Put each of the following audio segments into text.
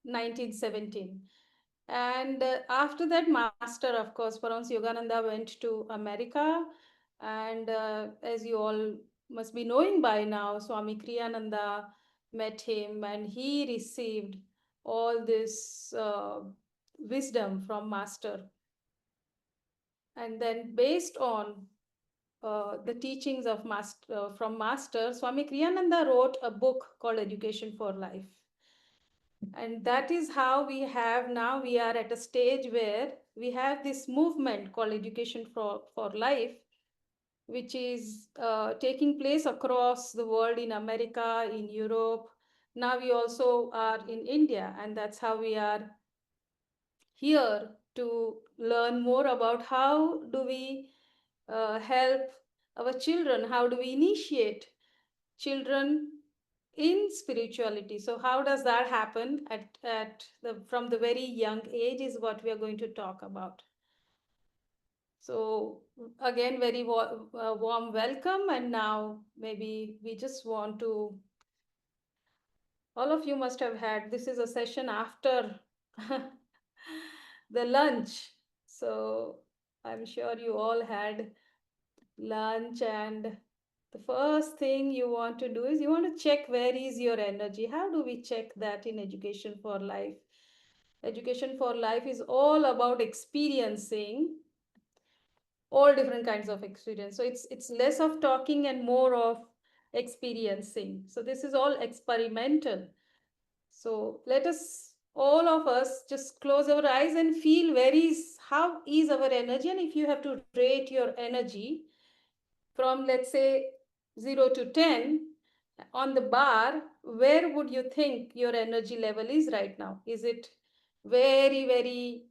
1917. And after that, Master, of course, Paramhansa Yogananda went to America. And as you all must be knowing by now, Swami Kriyananda met him and he received all this wisdom from Master. And then, based on the teachings of from Master, Swami Kriyananda wrote a book called Education for Life. And that is how we have now, we are at a stage where we have this movement called Education for Life, which is taking place across the world, in America, in Europe. Now we also are in India, and that's how we are here to learn more about how do we help our children, how do we initiate children in spirituality. So how does that happen from the very young age is what we are going to talk about. So again, very warm welcome. And now maybe we just want to, all of you must have had, this is a session after the lunch. So I'm sure you all had lunch, and the first thing you want to do is you want to check where is your energy. How do we check that in Education for Life? Education for Life is all about experiencing all different kinds of experience. So it's less of talking and more of experiencing. So this is all experimental. So let us, all of us, just close our eyes and feel how is our energy. And if you have to rate your energy from, let's say, 0 to 10 on the bar, where would you think your energy level is right now? Is it very, very,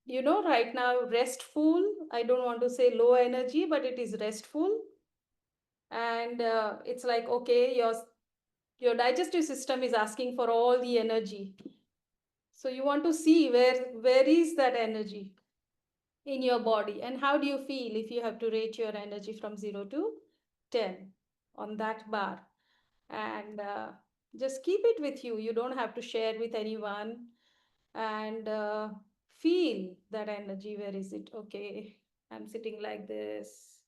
right now restful? I don't want to say low energy, but it is restful. And it's like, okay, your digestive system is asking for all the energy. So you want to see where is that energy in your body, and how do you feel if you have to rate your energy from 0 to 10 on that bar. And just keep it with you. You don't have to share with anyone. And feel that energy. Where is it? Okay, I'm sitting like this.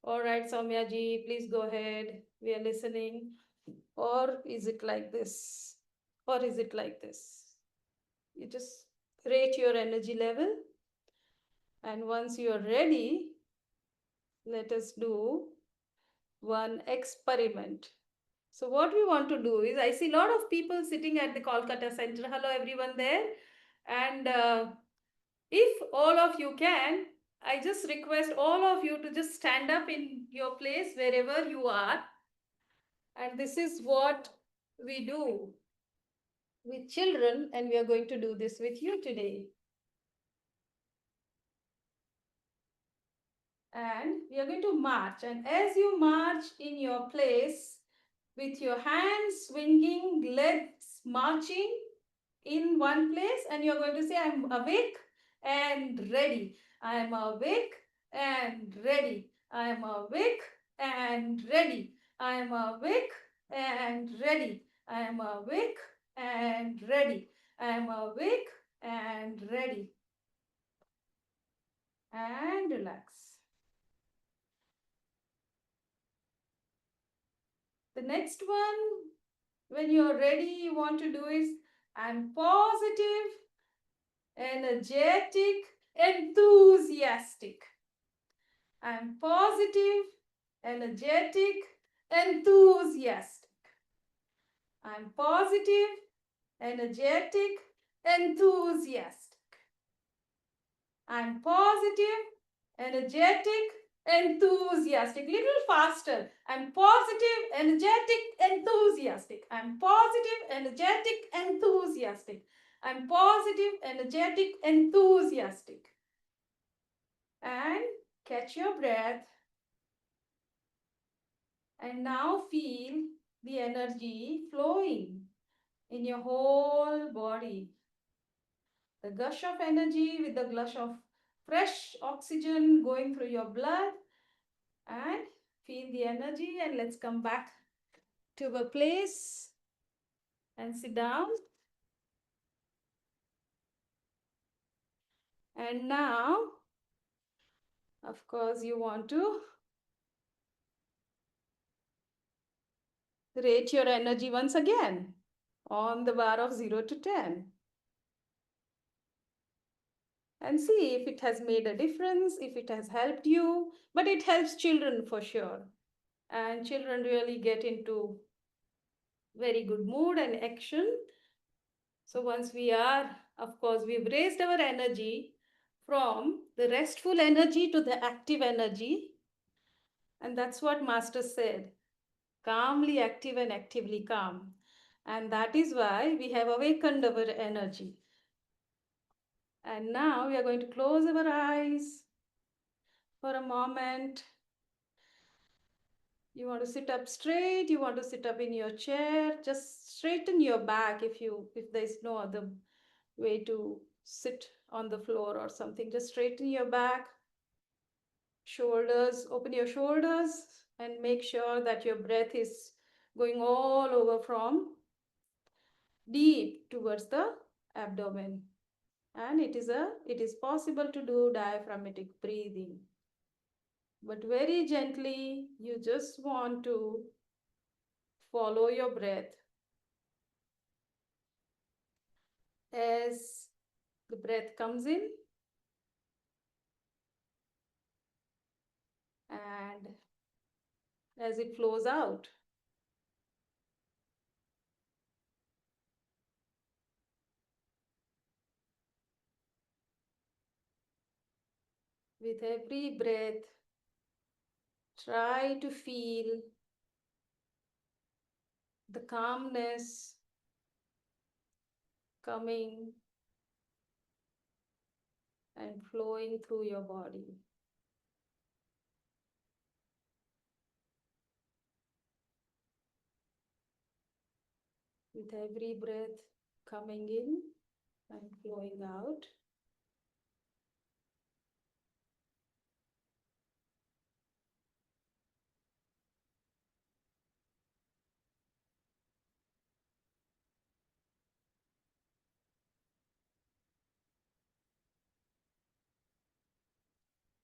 All right, Saumya ji, please go ahead. We are listening. Or is it like this? Or is it like this? You just rate your energy level. And once you are ready, let us do one experiment. So what we want to do is, I see a lot of people sitting at the Kolkata Center. Hello, everyone there. And if all of you can, I just request all of you to just stand up in your place wherever you are. And this is what we do with children, and we are going to do this with you today. And we are going to march. And as you march in your place, with your hands swinging, legs marching in one place, and you're going to say, I'm awake and ready. I'm awake and ready. I'm awake and ready. I'm awake and ready. I'm awake and ready. I'm awake and ready. And relax. The next one, when you're ready, you want to do is, I'm positive, energetic, enthusiastic. I'm positive, energetic, enthusiastic. I'm positive, energetic, enthusiastic. I'm positive, energetic, enthusiastic. Little faster. I'm positive, energetic, enthusiastic. I'm positive, energetic, enthusiastic. I'm positive, energetic, enthusiastic. And catch your breath. And now feel the energy flowing in your whole body. The gush of energy with the gush of fresh oxygen going through your blood. And feel the energy. And let's come back to a place and sit down. And now, of course, you want to rate your energy once again on the bar of 0 to 10. And see if it has made a difference, if it has helped you. But it helps children for sure. And children really get into very good mood and action. So once we are, of course, we've raised our energy from the restful energy to the active energy. And that's what Master said, calmly active and actively calm. And that is why we have awakened our energy. And now we are going to close our eyes for a moment. You want to sit up straight, you want to sit up in your chair, just straighten your back if there is no other way to sit on the floor or something. Just straighten your back, shoulders, open your shoulders, and make sure that your breath is going all over from deep towards the abdomen. And it is possible to do diaphragmatic breathing. But very gently, you just want to follow your breath as the breath comes in and as it flows out. With every breath, try to feel the calmness coming and flowing through your body. With every breath coming in and flowing out.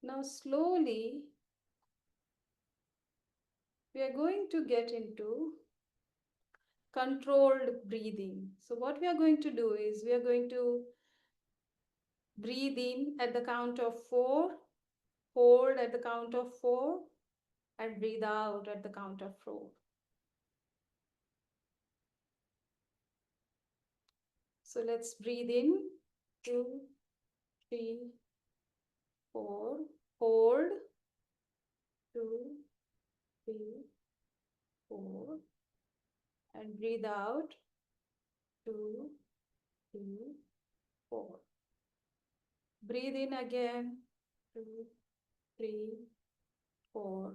Now slowly, we are going to get into controlled breathing. So what we are going to do is we are going to breathe in at the count of 4, hold at the count of 4, and breathe out at the count of 4. So let's breathe in, 2, 3, 4, hold, 2, 3, 4, and breathe out, 2, 3, 4. Breathe in again, 2, 3, 4.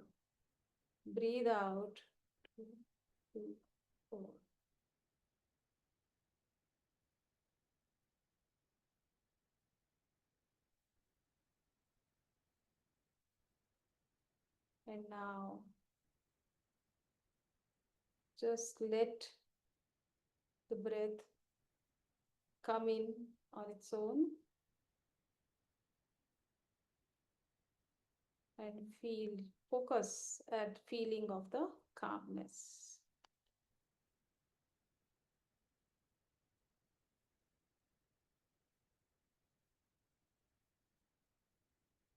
Breathe out, 2, 3, 4. And now just let the breath come in on its own and focus at feeling of the calmness.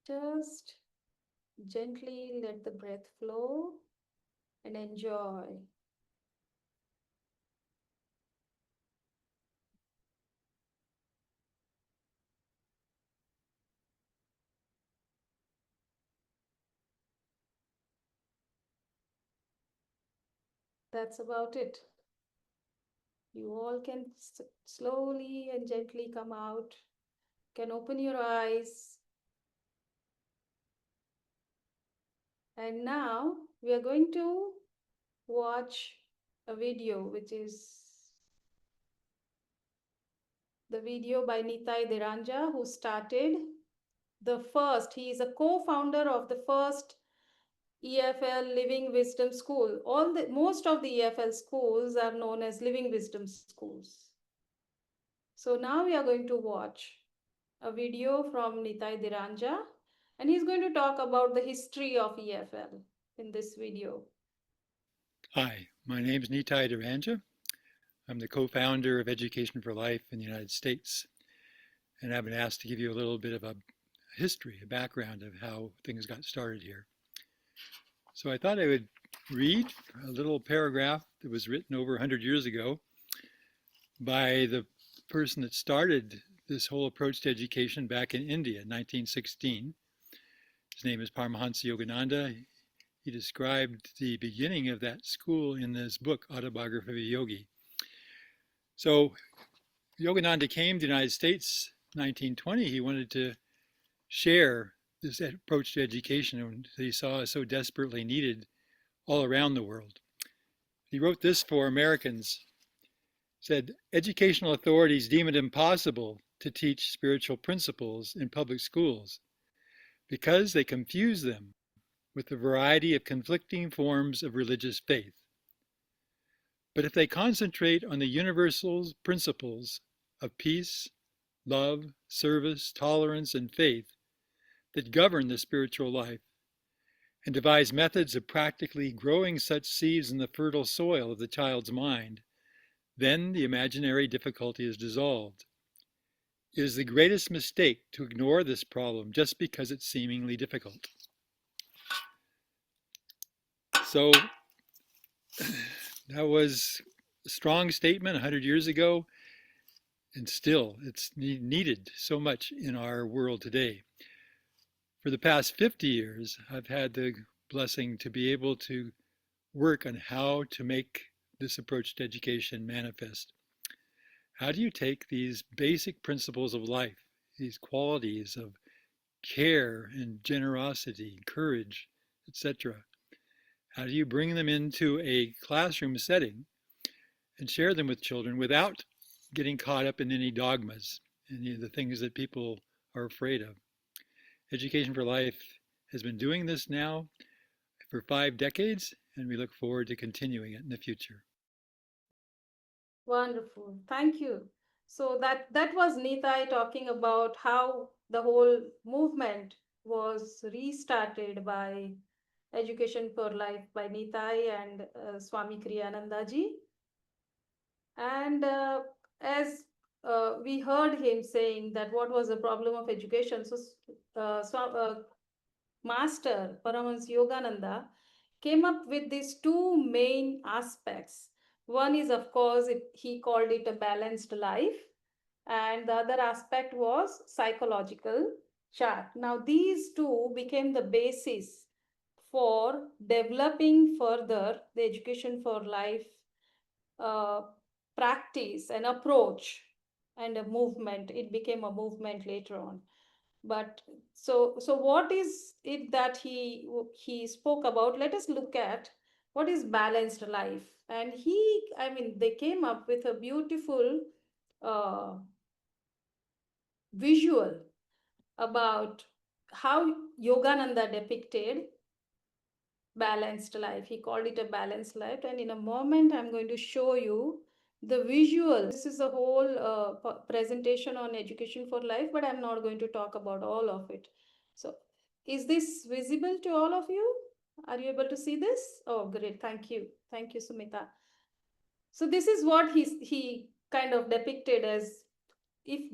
Just gently let the breath flow and enjoy. That's about it. You all can slowly and gently come out, can open your eyes. And now we are going to watch a video, which is the video by Nitai Deranja, who started he is a co-founder of the first EFL Living Wisdom School. Most of the EFL schools are known as Living Wisdom schools. So now we are going to watch a video from Nitai Deranja, and he's going to talk about the history of EFL in this video. Hi, my name is Nitai Deranja. I'm the co-founder of Education for Life in the United States, and I've been asked to give you a little bit of a history, a background of how things got started here. So I thought I would read a little paragraph that was written over 100 years ago by the person that started this whole approach to education back in India in 1916. His name is Paramhansa Yogananda. He described the beginning of that school in this book, Autobiography of a Yogi. So Yogananda came to the United States in 1920. He wanted to share this approach to education that he saw as so desperately needed all around the world. He wrote this for Americans. Said, educational authorities deem it impossible to teach spiritual principles in public schools because they confuse them with a variety of conflicting forms of religious faith. But if they concentrate on the universal principles of peace, love, service, tolerance, and faith that govern the spiritual life, and devise methods of practically growing such seeds in the fertile soil of the child's mind, then the imaginary difficulty is dissolved. It is the greatest mistake to ignore this problem just because it's seemingly difficult. So that was a strong statement 100 years ago, and still it's needed so much in our world today. For the past 50 years, I've had the blessing to be able to work on how to make this approach to education manifest. How do you take these basic principles of life, these qualities of care and generosity, courage, etc.? How do you bring them into a classroom setting and share them with children without getting caught up in any dogmas, any of the things that people are afraid of? Education for Life has been doing this now for 5 decades, and we look forward to continuing it in the future. Wonderful. Thank you. So that was Nitai talking about how the whole movement was restarted by Education for Life by Nitai and Swami Kriyananda ji. And as we heard him saying that what was the problem of education, so Master Paramhansa Yogananda came up with these two main aspects. One is, of course, he called it a balanced life, and the other aspect was psychological chart. Now, these two became the basis for developing further the education for life uh, practice and approach and a movement. It became a movement later on. But so what is it that he spoke about? Let us look at what is balanced life. And they came up with a beautiful uh, visual about how Yogananda depicted balanced life. He called it a balanced life, and in a moment I'm going to show you the visual. This is a whole presentation on education for life, but I'm not going to talk about all of it. So is this visible to all of you? Are you able to see this? Oh, great. Thank you, Sumita. So this is what he kind of depicted as, if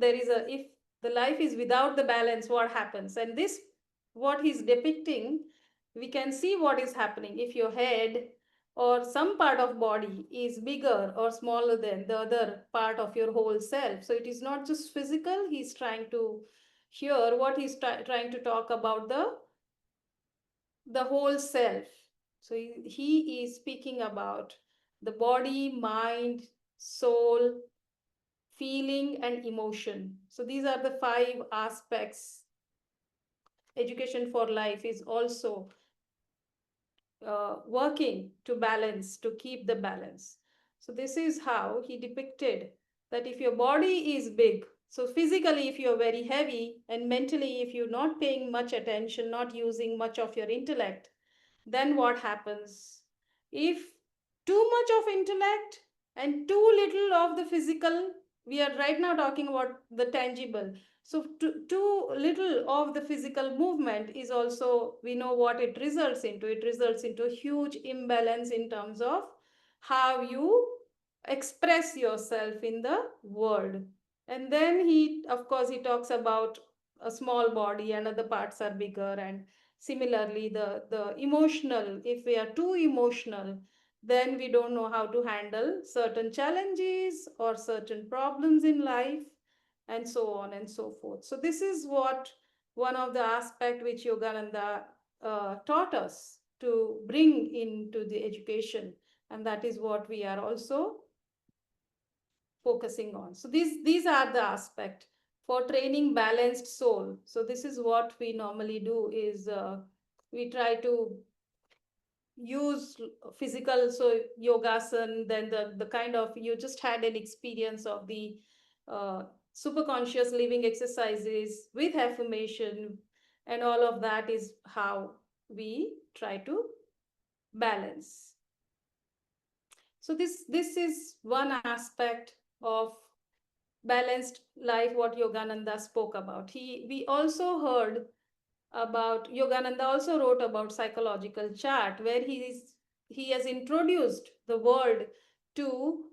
the life is without the balance, what happens? And this, what he's depicting, we can see what is happening if your head or some part of body is bigger or smaller than the other part of your whole self. So it is not just physical. He's trying to, here what he's trying to talk about, the whole self. So he is speaking about the body, mind, soul, feeling, and emotion. So these are the 5 aspects. Education for life is also working to balance, to keep the balance. So this is how he depicted that if your body is big, so physically if you're very heavy, and mentally if you're not paying much attention, not using much of your intellect, then what happens? If too much of intellect and too little of the physical, we are right now talking about the tangible. So too little of the physical movement is also, we know what it results into. It results into a huge imbalance in terms of how you express yourself in the world. And then he, of course, he talks about a small body and other parts are bigger. And similarly, the emotional, if we are too emotional, then we don't know how to handle certain challenges or certain problems in life, and so on and so forth. So this is what one of the aspect which Yogananda taught us to bring into the education, and that is what we are also focusing on. So these are the aspect for training balanced soul. So this is what we normally do is we try to use physical, so yogasan, then the kind of, you just had an experience of the uh, super conscious living exercises with affirmation, and all of that is how we try to balance. So this is one aspect of balanced life what Yogananda spoke about. We also heard about, Yogananda also wrote about psychological chart, where he has introduced the world to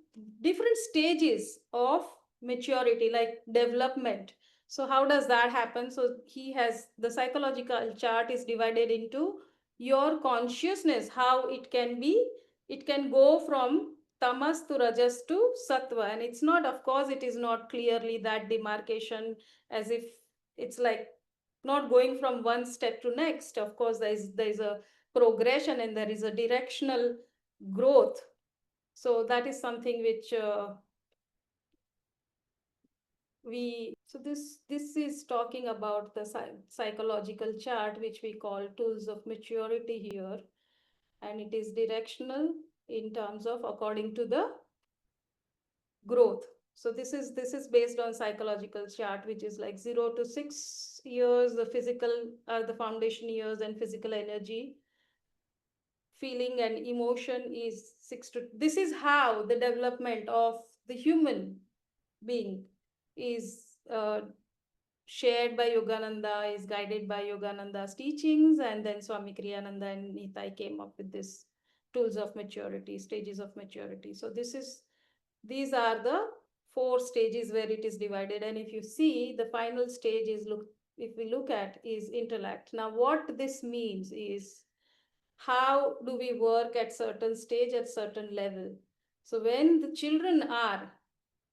different stages of maturity, like development. So how does that happen? So he has, the psychological chart is divided into your consciousness, how it can be, it can go from tamas to rajas to sattva. And it's not, of course, it is not clearly that demarcation, as if it's like not going from one step to next. Of course, there is a progression and there is a directional growth. So that is something which we, so this is talking about the psychological chart, which we call tools of maturity here, and it is directional in terms of according to the growth. So this is based on psychological chart, which is like 0 to 6 years. The physical are the foundation years, and physical energy, feeling and emotion is 6 to, this is how the development of the human being is shared by Yogananda, is guided by Yogananda's teachings, and then Swami Kriyananda and Nitai came up with this tools of maturity, stages of maturity. So these are the 4 stages where it is divided. And if you see, the final stage is, look, if we look at, is intellect. Now what this means is, how do we work at certain stage, at certain level. So when the children are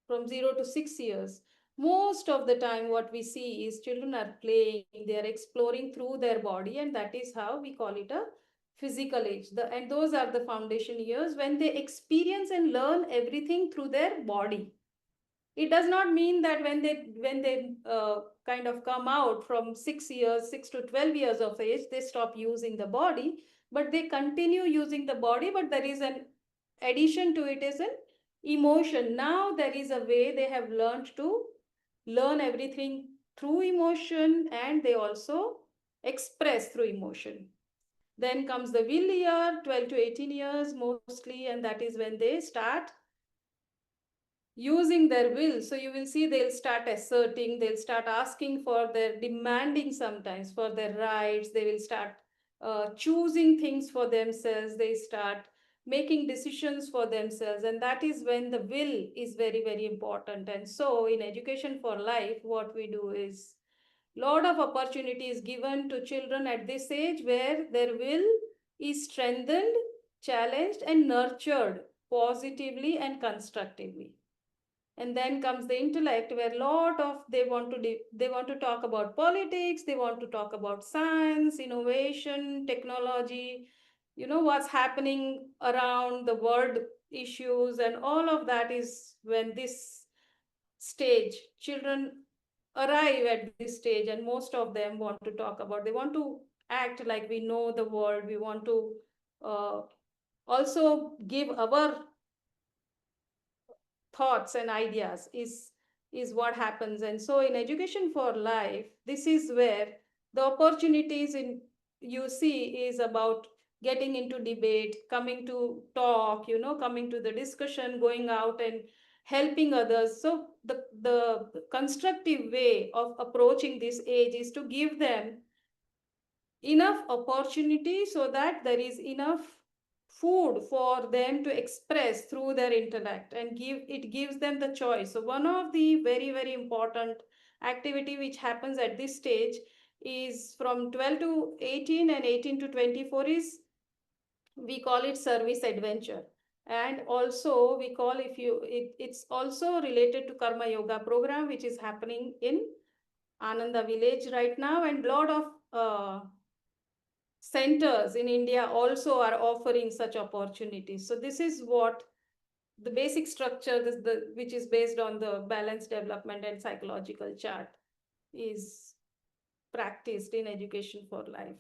from 0 to 6 years, most of the time what we see is children are playing, they are exploring through their body, and that is how we call it a physical age. And those are the foundation years when they experience and learn everything through their body. It does not mean that when they kind of come out from 6 years, 6 to 12 years of age, they stop using the body, but they continue using the body. But there is an addition to it, is an emotion. Now there is a way they have learned to learn everything through emotion, and they also express through emotion. Then comes the will year, 12 to 18 years mostly, and that is when they start using their will. So you will see they'll start asserting, they'll start asking for their, demanding sometimes for their rights, they will start choosing things for themselves, they start making decisions for themselves, and that is when the will is very, very important. And so in education for life, what we do is, lot of opportunity is given to children at this age, where their will is strengthened, challenged, and nurtured positively and constructively. And then comes the intellect, where lot of, they want to talk about politics, they want to talk about science, innovation, technology, what's happening around the world, issues, and all of that is when this stage, children arrive at this stage. And most of them want to talk about, they want to act like we know the world, we want to uh, also give our thoughts and ideas, is what happens. And so in education for life, this is where the opportunities in, you see, is about getting into debate, coming to talk, coming to the discussion, going out and helping others. So the constructive way of approaching this age is to give them enough opportunity so that there is enough food for them to express through their intellect, and gives them the choice. So one of the very important activity which happens at this stage is from 12 to 18 and 18 to 24 is, we call it service adventure. And also we call, it's also related to karma yoga program which is happening in Ananda village right now, and lot of centers in India also are offering such opportunities. So this is what the basic structure, which is based on the balanced development and psychological chart, is practiced in education for life.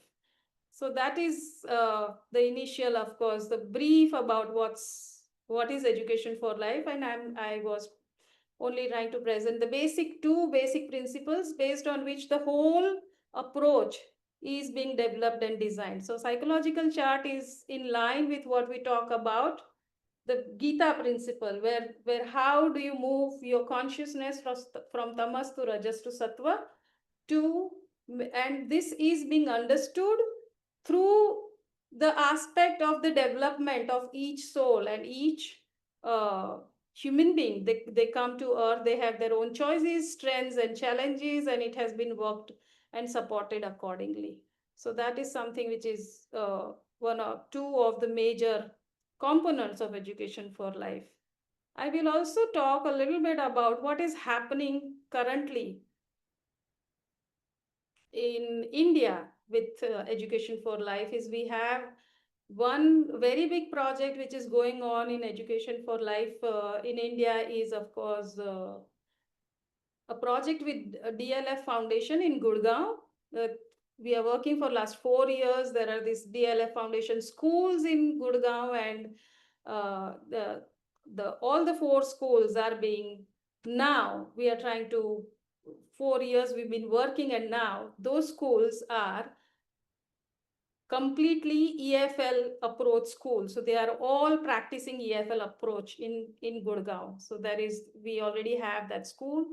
So that is the initial, of course, the brief about what is education for life, and I was only trying to present the two basic principles based on which the whole approach is being developed and designed. So psychological chart is in line with what we talk about the Gita principle, where how do you move your consciousness from tamas to rajas to sattva to, and this is being understood through the aspect of the development of each soul and each uh, human being. They come to earth, they have their own choices, strengths and challenges, and it has been worked and supported accordingly. So that is something which is one or two of the major components of education for life. I will also talk a little bit about what is happening currently in India with education for life. Is we have one very big project which is going on in education for life in India is, of course, a project with DLF Foundation in Gurgaon. Uh, we are working for last 4 years. There are these DLF Foundation schools in Gurgaon, and the all the four schools are being, now we are trying to, 4 years we've been working, and now those schools are completely EFL approach school. So they are all practicing EFL approach in Gurgaon. So we already have that school.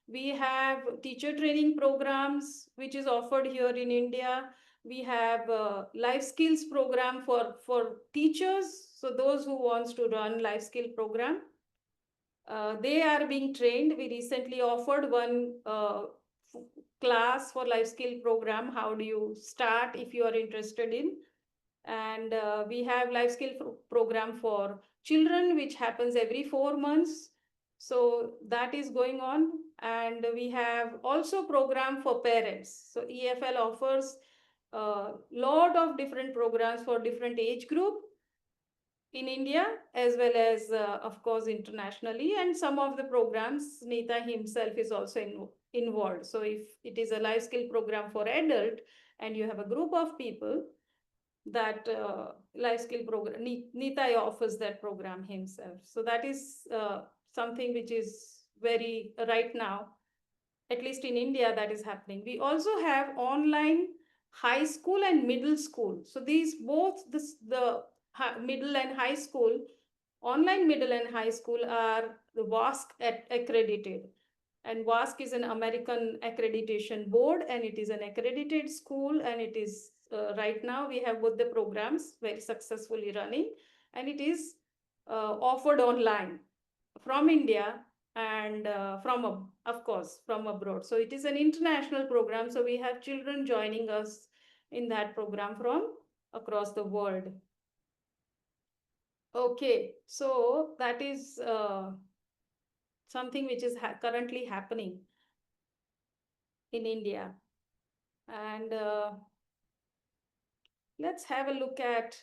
We have teacher training programs which is offered here in India. We have life skills program for teachers. So those who wants to run life skill program, they are being trained. We recently offered one class for life skill program. How do you start if you are interested in? And we have life skill program for children which happens every 4 months. So that is going on. And we have also program for parents. So EFL offers a lot of different programs for different age group in India, as well as of course internationally. And some of the programs Nitai himself is also involved. So if it is a life skill program for adult and you have a group of people, that life skill program, Nitai offers that program himself. So that is something which is very right now, at least in India, that is happening. We also have online high school and middle school. So these both the middle and high school, online middle and high school are the WASC accredited. And WASC is an American accreditation board, and it is an accredited school, and it is right now we have both the programs very successfully running, and it is offered online from India and of course from abroad. So it is an international program. So we have children joining us in that program from across the world. Okay, so that is something which is currently happening in India. And let's have a look at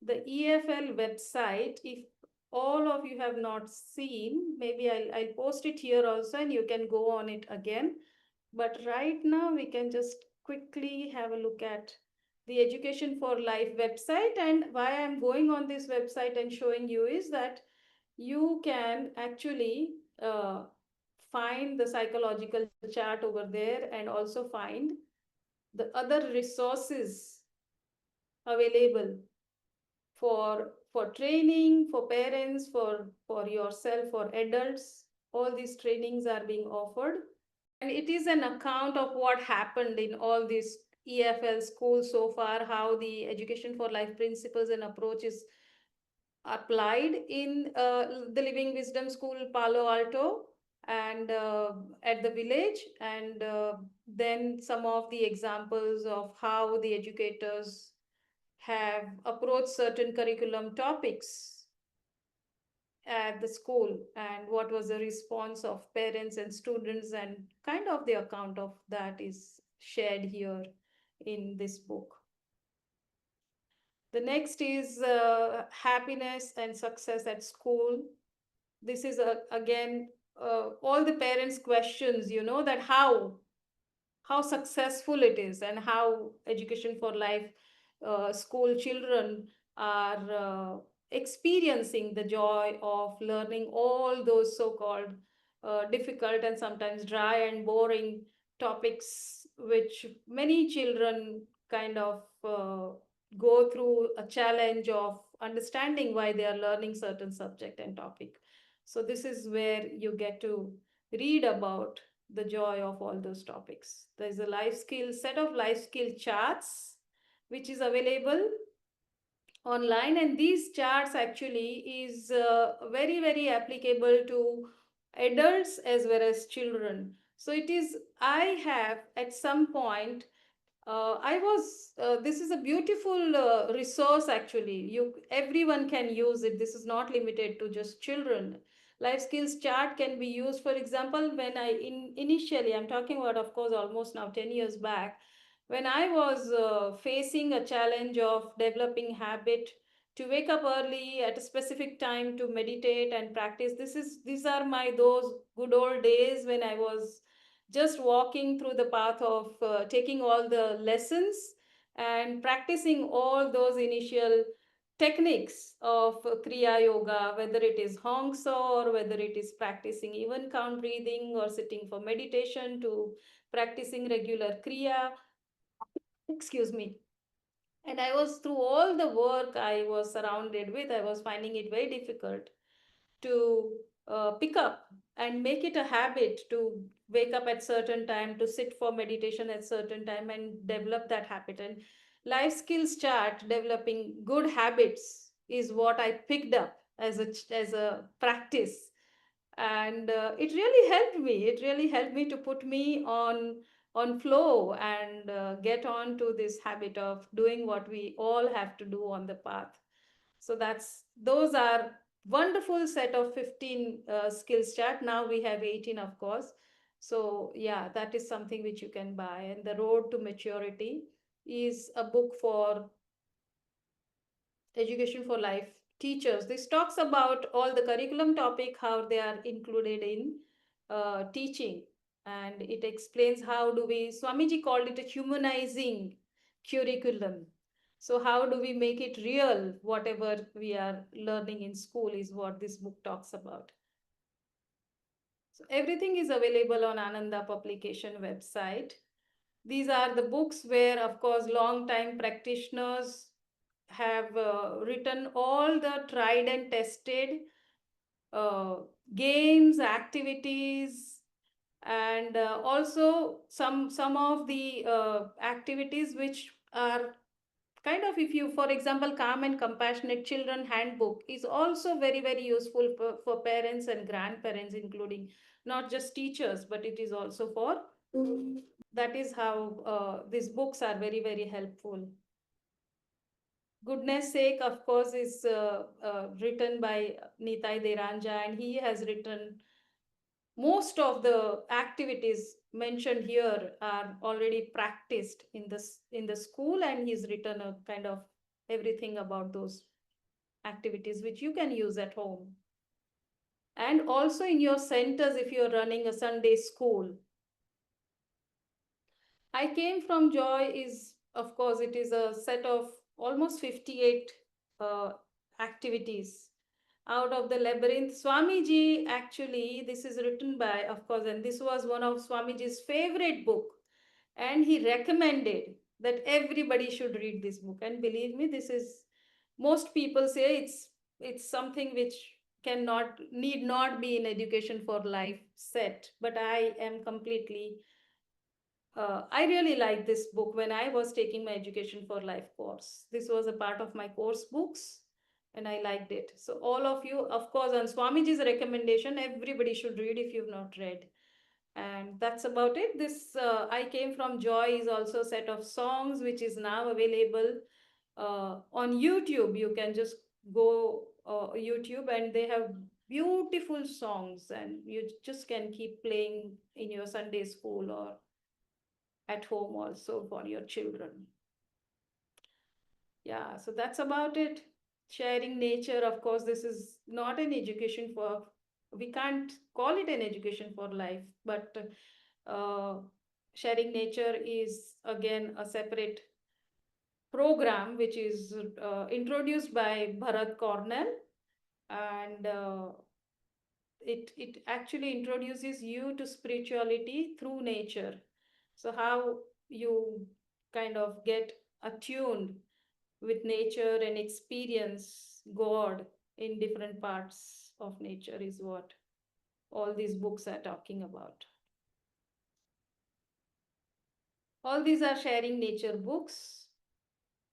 the EFL website. If all of you have not seen, maybe I'll post it here also and you can go on it again. But right now we can just quickly have a look at the Education for Life website. And why I'm going on this website and showing you is that you can actually find the psychological chart over there, and also find the other resources available for for training, for parents, for yourself, for adults. All these trainings are being offered. And it is an account of what happened in all these EFL schools so far, how the education for life principles and approach is applied in the Living Wisdom School, Palo Alto, and at the village, and then some of the examples of how the educators have approached certain curriculum topics at the school, and what was the response of parents and students, and kind of the account of that is shared here in this book. The next is happiness and success at school. This is again all the parents questions, that how successful it is, and how education for life school children are experiencing the joy of learning all those so-called difficult and sometimes dry and boring topics, which many children kind of go through a challenge of understanding why they are learning certain subject and topic. So this is where you get to read about the joy of all those topics. There's a life skill set of life skill charts which is available online, and these charts actually is very applicable to adults as well as children. So it is, I have at some point I was. This is a beautiful resource. Actually, everyone can use it. This is not limited to just children. Life skills chart can be used. For example, when initially, I'm talking about, of course, almost now 10 years back, when I was facing a challenge of developing habit to wake up early at a specific time to meditate and practice. These are my those good old days when I was just walking through the path of taking all the lessons and practicing all those initial techniques of Kriya Yoga, whether it is Hongsa or whether it is practicing even count breathing or sitting for meditation to practicing regular Kriya. Excuse me. And I was, through all the work I was surrounded with, I was finding it very difficult to pick up and make it a habit to wake up at certain time, to sit for meditation at certain time, and develop that habit. And life skills chart, developing good habits, is what I picked up as a practice. And it really helped me. It really helped me to put me on flow and get on to this habit of doing what we all have to do on the path. So those are wonderful set of 15 skills chart. Now we have 18, of course. So yeah, that is something which you can buy. And The Road to Maturity is a book for education for life teachers. This talks about all the curriculum topic, how they are included in teaching, and it explains how do we, Swamiji called it a humanizing curriculum. So how do we make it real? Whatever we are learning in school is what this book talks about. So everything is available on Ananda publication website. These are the books where, of course, long time practitioners have written all the tried and tested uh, games, activities, and also some of the activities which are kind of, if you, for example, Calm and Compassionate Children Handbook is also very useful for parents and grandparents, including not just teachers, but it is also for, that is how these books are very helpful. Goodness Sake, of course, is written by Nitai Deranja, and he has written most of the activities mentioned here are already practiced in the school, and he's written a kind of everything about those activities which you can use at home. And also in your centers, if you're running a Sunday school, I Came from Joy is, of course, it is a set of almost 58 uh, activities. Out of the Labyrinth, Swamiji, actually, this is written by, of course, and this was one of Swamiji's favorite book. And he recommended that everybody should read this book. And believe me, this is most people say it's something which need not be in education for life set, but I am completely I really like this book. When I was taking my education for life course, this was a part of my course books, and I liked it. So all of you, of course, on Swamiji's recommendation, everybody should read if you've not read. And that's about it. This I Came From Joy is also a set of songs which is now available on YouTube. You can just go YouTube, and they have beautiful songs, and you just can keep playing in your Sunday school or at home also for your children. Yeah, so that's about it. Sharing nature, of course, this is not an education for, we can't call it an education for life, but uh, sharing nature is again a separate program which is introduced by Bharat Cornell, and it actually introduces you to spirituality through nature. So how you kind of get attuned with nature and experience God in different parts of nature is what all these books are talking about. All these are sharing nature books.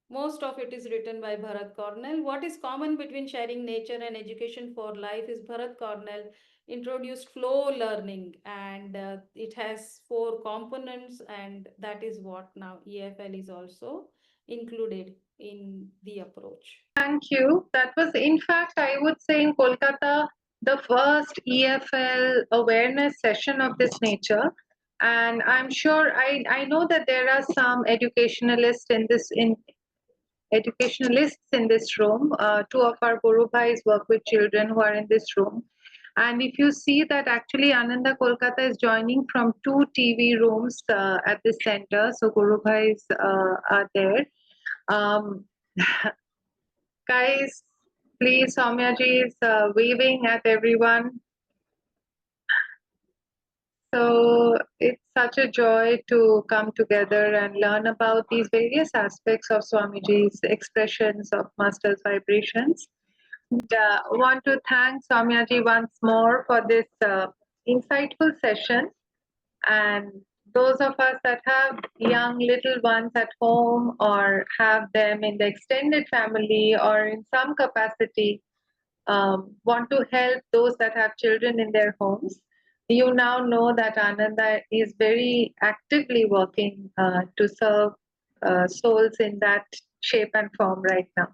Most of it is written by Bharat Cornell. What is common between sharing nature and education for life is Bharat Cornell introduced flow learning, and it has four components, and that is what now EFL is also included in the approach. Thank you. That was, in fact, I would say in Kolkata, the first EFL awareness session of this nature. And I'm sure I know that there are some educationalists in this room. Two of our Guru Bhais work with children who are in this room. And if you see that actually Ananda Kolkata is joining from two TV rooms at the center. So Guru Bhais are there. Um, Guys, please, Soumyaji is waving at everyone. So it's such a joy to come together and learn about these various aspects of Swamiji's expressions of Master's vibrations. And want to thank Soumyaji once more for this insightful session. And those of us that have young little ones at home or have them in the extended family or in some capacity, want to help those that have children in their homes, you now know that Ananda is very actively working to serve souls in that shape and form right now.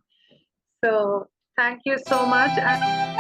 So, thank you so much. And